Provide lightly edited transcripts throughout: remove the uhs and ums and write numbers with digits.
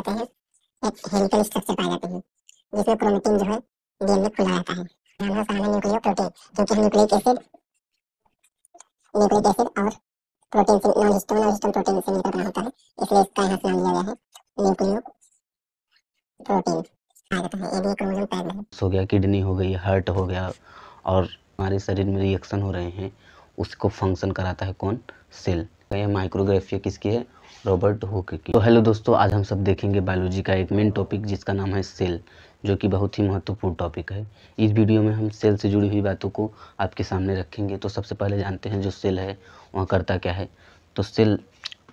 जाते हैं एक हेलिकल स्ट्रक्चर पाए जाते हैं जिसमें क्रोमेटिन जो है डीएनए खुला रहता है। नाम है सामान्य न्यूक्लियोप्रोटीन, क्योंकि न्यूक्लिक एसिड और प्रोटीन से नॉन हिस्टोन और हिस्टोन प्रोटीन से मिलकर बना होता है, इसलिए इसका यहाँ से नाम दिया गया है न्यूक्लियोप्रोटीन। आ जाता है ये भी क्रोमोसोम पैक्ड है। हो गया, किडनी हो गई, हार्ट हो गया, और हमारे शरीर में रिएक्शन हो रहे हैं, उसको फंक्शन कराता है कौन? सेल। यह माइक्रोग्राफिया किसकी है? रॉबर्ट हुक की। तो हेलो दोस्तों, आज हम सब देखेंगे बायोलॉजी का एक मेन टॉपिक जिसका नाम है सेल, जो कि बहुत ही महत्वपूर्ण टॉपिक है। इस वीडियो में हम सेल से जुड़ी हुई बातों को आपके सामने रखेंगे। तो सबसे पहले जानते हैं जो सेल है वह करता क्या है। तो सेल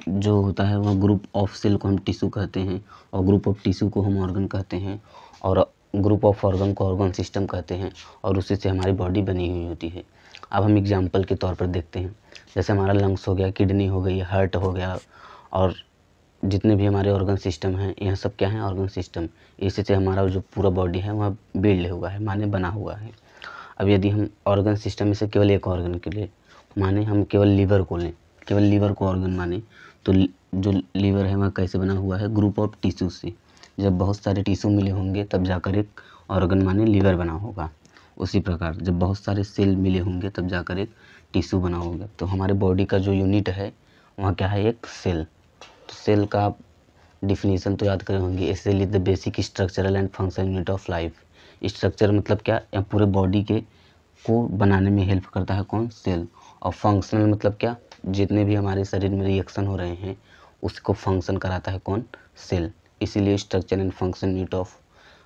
जो होता है वह ग्रुप ऑफ सेल को हम टिश्यू कहते हैं, और ग्रुप ऑफ टिश्यू को हम ऑर्गन कहते हैं, और ग्रुप ऑफ ऑर्गन को ऑर्गन सिस्टम कहते हैं, और उसी से हमारी बॉडी बनी हुई होती है। अब हम एग्जाम्पल के तौर पर देखते हैं, जैसे हमारा लंग्स हो गया, किडनी हो गई, हार्ट हो गया, और जितने भी हमारे ऑर्गन सिस्टम हैं, यह सब क्या है? Organ system. इसी से हमारा जो पूरा बॉडी है वह बिल्ड हुआ है, माने बना हुआ है। अब यदि हम ऑर्गन सिस्टम में से केवल एक ऑर्गन के लिए, माने हम केवल लीवर को लें, केवल लीवर को ऑर्गन माने, तो जो लीवर है वह कैसे बना हुआ है? ग्रुप ऑफ टिश्यू से। जब बहुत सारे टिश्यू मिले होंगे तब जाकर एक ऑर्गन माने लीवर बना होगा। उसी प्रकार जब बहुत सारे सेल मिले होंगे तब जाकर एक टिश्यू बना होगा। तो हमारे बॉडी का जो यूनिट है वहाँ क्या है? एक सेल। तो सेल का आप डिफिनीसन तो याद करे होंगे, cell is the basic structural and functional unit of life. Structure मतलब क्या? पूरे बॉडी के को बनाने में हेल्प करता है कौन? सेल। और फंक्शनल मतलब क्या? जितने भी हमारे शरीर में रिएक्शन हो रहे हैं उसको फंक्शन कराता है कौन? सेल। इसीलिए structure and function unit of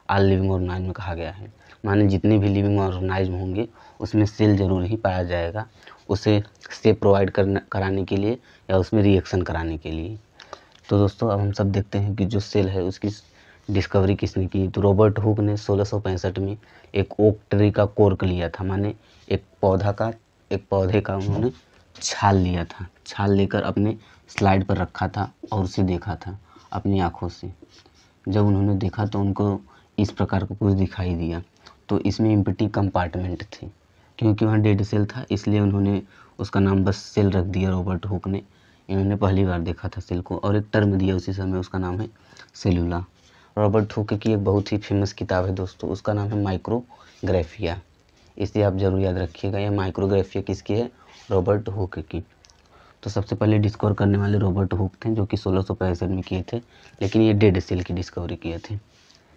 all living organism में कहा गया है। माने जितने भी लिविंग ऑर्गेनाइज्म होंगे उसमें सेल जरूर ही पाया जाएगा, उसे सेप प्रोवाइड कराने के लिए या उसमें रिएक्शन कराने के लिए। तो दोस्तों अब हम सब देखते हैं कि जो सेल है उसकी डिस्कवरी किसने की। तो रॉबर्ट हुक ने 1665 में एक ओक ट्री का कोर्क लिया था, माने एक पौधे का उन्होंने छाल लिया था। छाल लेकर अपने स्लाइड पर रखा था और उसे देखा था अपनी आँखों से। जब उन्होंने देखा तो उनको इस प्रकार का कुछ दिखाई दिया। तो इसमें एम्प्टी कंपार्टमेंट थी, क्योंकि वहाँ डेड सेल था इसलिए उन्होंने उसका नाम बस सेल रख दिया रॉबर्ट हुक ने। इन्होंने पहली बार देखा था सेल को और एक टर्म दिया उसी समय, उसका नाम है सेलुला। रॉबर्ट हुक की एक बहुत ही फेमस किताब है दोस्तों, उसका नाम है माइक्रोग्राफिया। इसे आप जरूर याद रखिएगा। यह माइक्रोग्राफिया किसकी है? रॉबर्ट हुक की। तो सबसे पहले डिस्कवर करने वाले रॉबर्ट हुक थे, जो कि 1665 में किए थे, लेकिन ये डेड सेल की डिस्कवरी किए थे।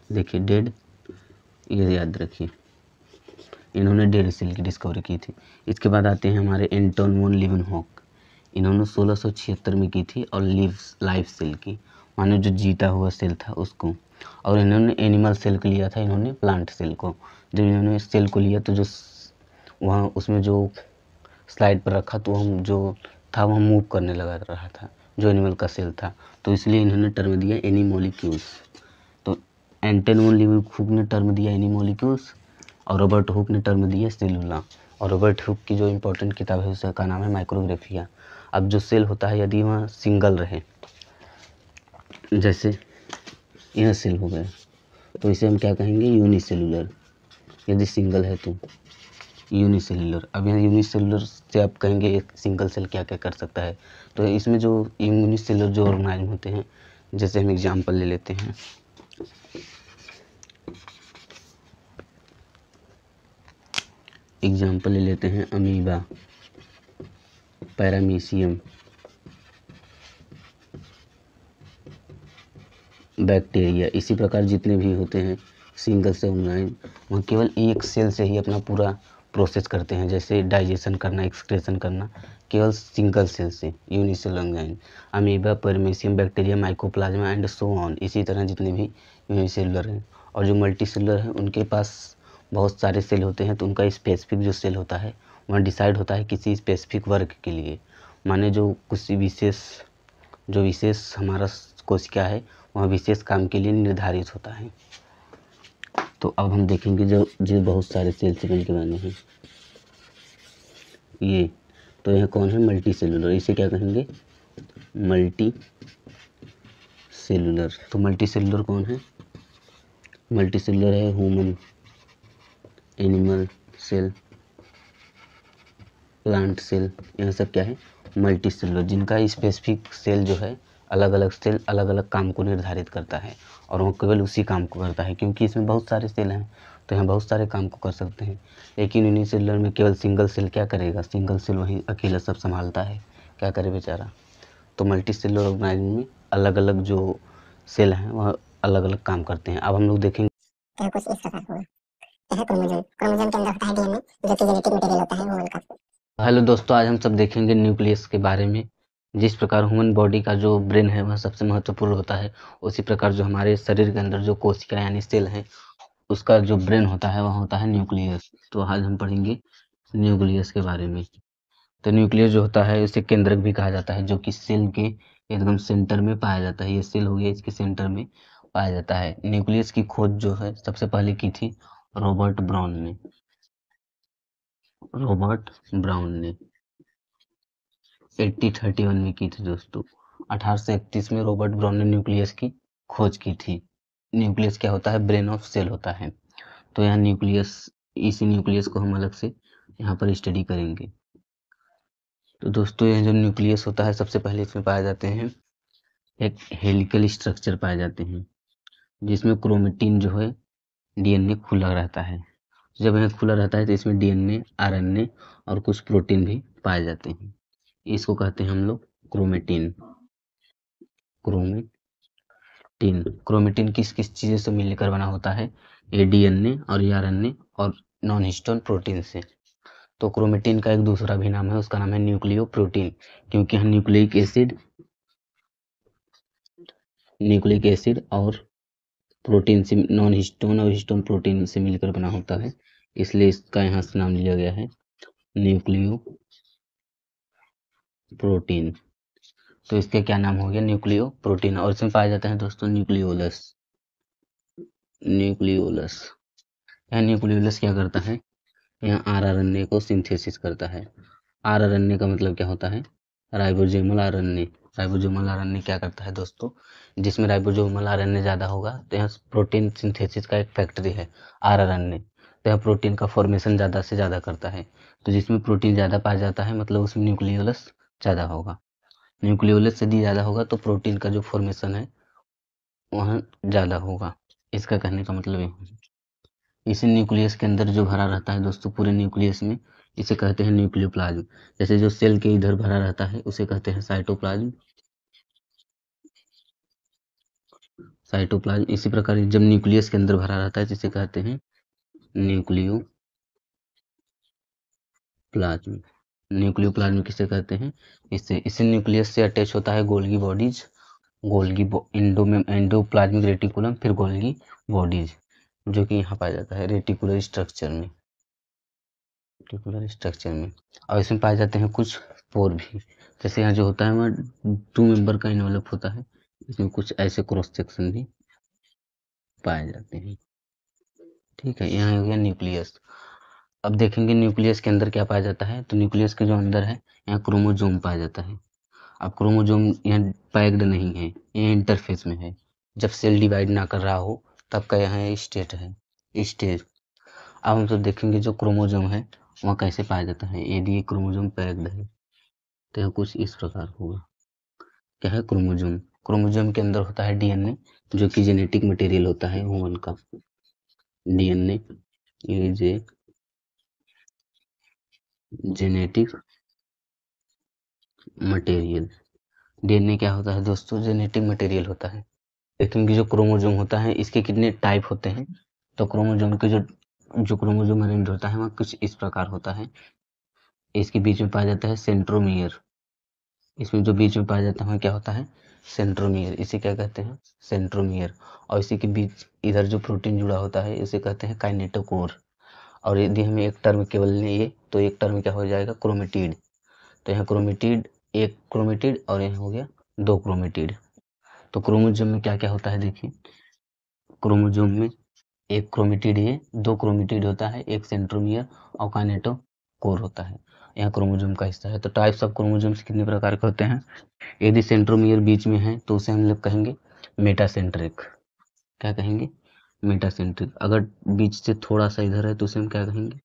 देखिए डेड, ये याद रखिए, इन्होंने डेड सेल की डिस्कवरी की थी। इसके बाद आते हैं हमारे एंटोन वॉन लीवेनहॉक। इन्होंने 1676 में की थी, और लाइफ सेल की, मानो जो जीता हुआ सेल था उसको। और इन्होंने एनिमल सेल को लिया था, इन्होंने प्लांट सेल को। जब इन्होंने सेल को लिया तो जो वहाँ उसमें जो स्लाइड पर रखा तो हम जो था वह मूव करने लगा रहा था, जो एनिमल का सेल था। तो इसलिए इन्होंने टर्म दिया एनीमोलिक्यूल्स। तो एंटोन वॉन लीवेनहॉक ने टर्म दिया एनीमोलिक्यूल्स, और रॉबर्ट हुक ने टर्म दिया सेलुला। और रॉबर्ट हुक की जो इम्पोर्टेंट किताब है उसका नाम है माइक्रोग्राफिया। अब जो सेल होता है यदि वह सिंगल रहे, जैसे यह सेल हो गया, तो इसे हम क्या कहेंगे? यूनिसेलुलर। यदि सिंगल है तो यूनिसेलुलर। अब यहाँ यूनिसेलुलर से आप कहेंगे एक सिंगल सेल क्या क्या कर सकता है। तो इसमें जो यूनिसेलुलर जो ऑर्गेनाइज्म होते हैं, जैसे हम एग्जाम्पल ले लेते हैं, अमीबा, पैरामीशियम, बैक्टीरिया। इसी प्रकार जितने भी होते हैं सिंगल सेल ऑर्गेनाइज्म, वहाँ केवल एक सेल से ही अपना पूरा प्रोसेस करते हैं, जैसे डाइजेशन करना, एक्सक्रेशन करना, केवल सिंगल सेल से, unicellular organism. Amoeba, paramecium, bacteria, mycoplasma and so on. इसी तरह जितने भी यूनिसेलुलर हैं। और जो मल्टी सेलुलर हैं उनके पास बहुत सारे सेल होते हैं, तो उनका स्पेसिफिक जो सेल होता है वह डिसाइड होता है किसी स्पेसिफिक वर्क के लिए, माने जो कुछ विशेष हमारा कोशिका है वह विशेष काम के लिए निर्धारित होता है। तो अब हम देखेंगे जो बहुत सारे सेल से मिलकर बने हैं ये। तो यह कौन है? Multi cellular. इसे क्या कहेंगे? Multi cellular. तो मल्टी सेलुलर कौन है? मल्टी सेलुलर है human, animal cell, plant cell. यह सब क्या है? मल्टी सेलुलर, जिनका स्पेसिफिक सेल जो है अलग अलग सेल अलग अलग काम को निर्धारित करता है और वो केवल उसी काम को करता है, क्योंकि इसमें बहुत सारे सेल हैं तो यहाँ बहुत सारे काम को कर सकते हैं। लेकिन यूनिसेलुलर में केवल सिंगल सेल क्या करेगा, सिंगल सेल वही अकेला सब संभालता है, क्या करे बेचारा। तो मल्टी सेलुलर ऑर्गेनाइज्म में अलग अलग जो सेल हैं वह अलग अलग काम करते हैं। अब हम लोग देखेंगे तो कुछ इस प्रकार होगा। यह है क्रोमोसोम। क्रोमोसोम के अंदर होता है डीएनए जो कि जेनेटिक मटेरियल होता है ह्यूमन का। हेलो दोस्तों, आज हम सब देखेंगे न्यूक्लियस के बारे में। जिस प्रकार ह्यूमन बॉडी का जो ब्रेन है वह सबसे महत्वपूर्ण होता है, उसी प्रकार जो हमारे शरीर के अंदर जो कोशिका यानी सेल हैं उसका जो ब्रेन होता है वह होता है न्यूक्लियस। तो आज हम पढ़ेंगे न्यूक्लियस के बारे में। तो न्यूक्लियस जो होता है उसे केंद्रक भी कहा जाता है, जो कि सेल के एकदम सेंटर में पाया जाता है। ये सेल हो गया, इसके सेंटर में पाया जाता है। न्यूक्लियस की खोज जो है सबसे पहले की थी रॉबर्ट ब्राउन ने। रॉबर्ट ब्राउन ने 1831 में की थी दोस्तों। 1831 में रॉबर्ट ब्राउन ने न्यूक्लियस की खोज की थी। न्यूक्लियस क्या होता है, ब्रेन ऑफ सेल होता है। तो यहाँ न्यूक्लियस, इसी न्यूक्लियस को हम अलग से यहाँ पर स्टडी करेंगे। तो दोस्तों ये जो न्यूक्लियस होता है सबसे पहले इसमें पाए जाते हैं एक हेलिकल स्ट्रक्चर पाए जाते हैं, जिसमें क्रोमेटिन जो है डीएनए खुला रहता है। जब यह खुला रहता है तो इसमें डीएनए, आरएनए और कुछ प्रोटीन भी पाए जाते हैं। इसको कहते हैं हम लोग क्रोमेटिन। क्रोमेटिन क्रोमेटिन किस किस चीज़ों से मिलकर बना होता है, ये डीएनए और ये आरएनए और नॉन हिस्टोन प्रोटीन से। तो क्रोमेटिन का एक दूसरा भी नाम है, उसका नाम है न्यूक्लियोप्रोटीन, क्योंकि हम न्यूक्लिक एसिड और प्रोटीन से, नॉन हिस्टोन और हिस्टोन प्रोटीन से मिलकर बना होता है, इसलिए इसका यहाँ से नाम लिया गया है न्यूक्लियो प्रोटीन। तो इसके क्या नाम हो गया, न्यूक्लियो प्रोटीन। और इसमें पाया जाता है दोस्तों न्यूक्लियोलस। न्यूक्लियोलस यह न्यूक्लियोलस क्या करता है, यहाँ आरएनए को सिंथेसिस करता है। आरएनए का मतलब क्या होता है, राइबोसोमल आरएनए। राइबोसोमल आरएनए क्या करता है दोस्तों, जिसमें राइबोसोमल आरएनए ज़्यादा होगा तो यहाँ प्रोटीन सिंथेसिस का एक फैक्ट्री है आरएनए, तो यहाँ प्रोटीन का फॉर्मेशन ज़्यादा से ज़्यादा करता है। तो जिसमें प्रोटीन ज़्यादा पाया जाता है मतलब उसमें न्यूक्लियोलस ज़्यादा होगा। न्यूक्लियोलस यदि ज़्यादा होगा तो प्रोटीन का जो फॉर्मेशन है वहाँ ज़्यादा होगा। इसका कहने का मतलब ये है। इसी न्यूक्लियस के अंदर जो भरा रहता है दोस्तों, पूरे न्यूक्लियस में, इसे कहते हैं न्यूक्लियोप्लाज्म। जैसे जो सेल के इधर भरा रहता है उसे कहते हैं साइटोप्लाज्म। साइटोप्लाज्म इसी प्रकार जब न्यूक्लियस के अंदर भरा रहता है जिसे कहते हैं न्यूक्लियोप्लाज्म। न्यूक्लियोप्लाज्म किसे कहते हैं, इसे न्यूक्लियस से अटैच होता है गोल्गी बॉडीज, एंडोप्लाज्मिक रेटिकुलम, फिर गोल्गी बॉडीज, जो कि यहाँ पाया जाता है रेटिकुलर स्ट्रक्चर में। और इसमें पाए जाते हैं कुछ पोर भी। जैसे यहाँ जो होता है वह 2 मेंबर का इन्वेलप होता है, इसमें कुछ ऐसे क्रॉस सेक्शन भी पाए जाते हैं। ठीक है, यहाँ हो गया न्यूक्लियस। अब देखेंगे न्यूक्लियस के अंदर क्या पाया जाता है। तो न्यूक्लियस के जो अंदर है यहाँ क्रोमोजोम पाया जाता है। अब क्रोमोजोम यहाँ पैक्ड नहीं है, ये इंटरफेस में है। जब सेल डिवाइड ना कर रहा हो तब का यहाँ स्टेट है, स्टेज। अब हम सब देखेंगे जो क्रोमोजोम है वहाँ कैसे पाया जाता है। यदि ये क्रोमोजोम पैक्ड है तो यह कुछ इस प्रकार होगा। क्या है क्रोमोजोम, क्रोमोजोम के अंदर होता है डीएनए, जो कि जेनेटिक मटेरियल होता है ह्यूमन का। DNA is a genetic material. DNA क्या होता है दोस्तों, जेनेटिक मटेरियल होता है। लेकिन जो क्रोमोजोम होता है इसके कितने टाइप होते हैं। तो क्रोमोजोम के जो क्रोमोजोम अरेंज होता है वह कुछ इस प्रकार होता है। इसके बीच में पाया जाता है सेंट्रोमियर। इसमें जो बीच में पाया जाता है क्या होता है, सेंट्रोमियर। इसे क्या कहते हैं, सेंट्रोमियर। और इसी के बीच इधर जो प्रोटीन जुड़ा होता है इसे कहते हैं काइनेटोकोर। और यदि हमें एक टर्म केवल लिए तो एक टर्म क्या हो जाएगा, क्रोमेटिड। तो यहाँ क्रोमेटिड, एक क्रोमेटिड और यहाँ हो गया 2 क्रोमेटिड। तो क्रोमोजोम में क्या क्या होता है देखिए, क्रोमोजोम में एक क्रोमेटिड है, 2 क्रोमेटिड होता है, एक सेंट्रोमियर और काइनेटोकोर होता है। यहाँ क्रोमोजोम का हिस्सा है। तो टाइप्स ऑफ क्रोमोजोम्स कितने प्रकार के होते हैं। यदि सेंट्रोमियर बीच में है तो उसे हम लोग कहेंगे मेटासेंट्रिक। क्या कहेंगे, मेटासेंट्रिक। अगर बीच से थोड़ा सा इधर है तो उसे हम क्या कहेंगे,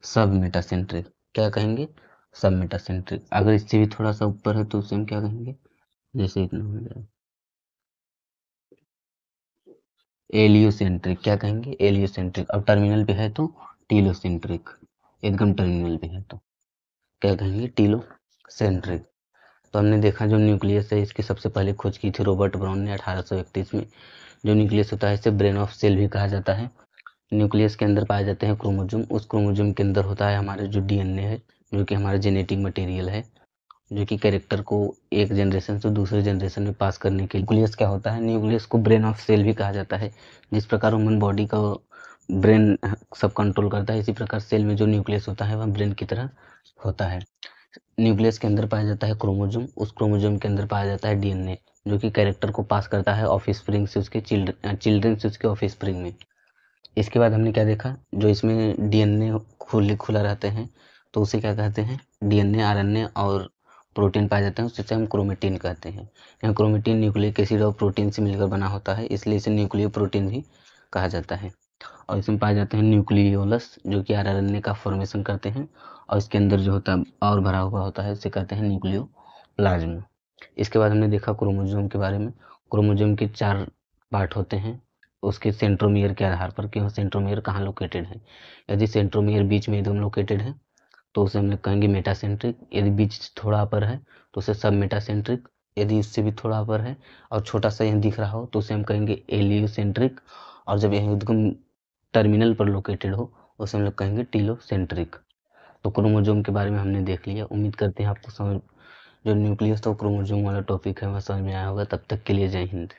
सब मेटासेंट्रिक। क्या कहेंगे, सब मेटासेंट्रिक। अगर इससे भी थोड़ा सा ऊपर है तो उसे हम क्या कहेंगे, जैसे इतना हो जाए एलियोसेंट्रिक, क्या कहेंगे एलियोसेंट्रिक। अब टर्मिनल पे है तो टीलोसेंट्रिक, एकदम टर्मिनल पे है तो क्या कहेंगे टीलोसेंट्रिक। तो हमने देखा जो न्यूक्लियस है इसकी सबसे पहले खोज की थी रॉबर्ट ब्राउन ने 1831 में। जो न्यूक्लियस होता है इसे ब्रेन ऑफ सेल भी कहा जाता है। न्यूक्लियस के अंदर पाए जाते हैं क्रोमोजोम, उस क्रोमोजोम के अंदर होता है हमारे जो डीएनए है, जो कि हमारा जेनेटिक मटेरियल है, जो कि कैरेक्टर को एक जनरेशन से दूसरे जनरेशन में पास करने के लिए। न्यूक्लियस क्या होता है, न्यूक्लियस को ब्रेन ऑफ सेल भी कहा जाता है। जिस प्रकार ह्यूमन बॉडी का ब्रेन सब कंट्रोल करता है, इसी प्रकार सेल में जो न्यूक्लियस होता है वह ब्रेन की तरह होता है। न्यूक्लियस के अंदर पाया जाता है क्रोमोजोम, उस क्रोमोजोम के अंदर पाया जाता है डीएनए, जो कि कैरेक्टर को पास करता है ऑफ स्प्रिंग से उसके चिल्ड्रन से उसके ऑफ स्प्रिंग में। इसके बाद हमने क्या देखा, जो इसमें डीएनए खुला रहते हैं तो उसे क्या कहते हैं, डीएनए आरएनए और प्रोटीन पाए जाते हैं, उसे हम क्रोमेटिन कहते हैं। यहाँ क्रोमेटिन न्यूक्लिक एसिड और प्रोटीन से मिलकर बना होता है, इसलिए इसे न्यूक्लियो प्रोटीन भी कहा जाता है। और इसमें पाए जाते हैं न्यूक्लियोलस, जो कि आरएनए का फॉर्मेशन करते हैं, और इसके अंदर जो होता है और भरा हुआ होता है उसे कहते हैं न्यूक्लियोप्लाज्म। इसके बाद हमने देखा क्रोमोजोम के बारे में। क्रोमोजोम के 4 पार्ट होते हैं उसके सेंट्रोमियर के आधार पर कि वह सेंट्रोमियर कहाँ लोकेटेड है। यदि सेंट्रोमियर बीच में एकदम लोकेटेड है तो उसे हम लोग कहेंगे मेटासेंट्रिक, यदि बीच थोड़ा अपर है तो उसे सब मेटासेंट्रिक, यदि उससे भी थोड़ा अपर है और छोटा सा यहाँ दिख रहा हो तो उसे हम कहेंगे एलियोसेंट्रिक, और जब यह एकदम टर्मिनल पर लोकेटेड हो उसे हम लोग कहेंगे टीलोसेंट्रिक। तो क्रोमोजोम के बारे में हमने देख लिया। उम्मीद करते हैं आपको समझ जो न्यूक्लियस तो क्रोमोजोम वाला टॉपिक है वह समझ में आया होगा। तब तक के लिए जय हिंद।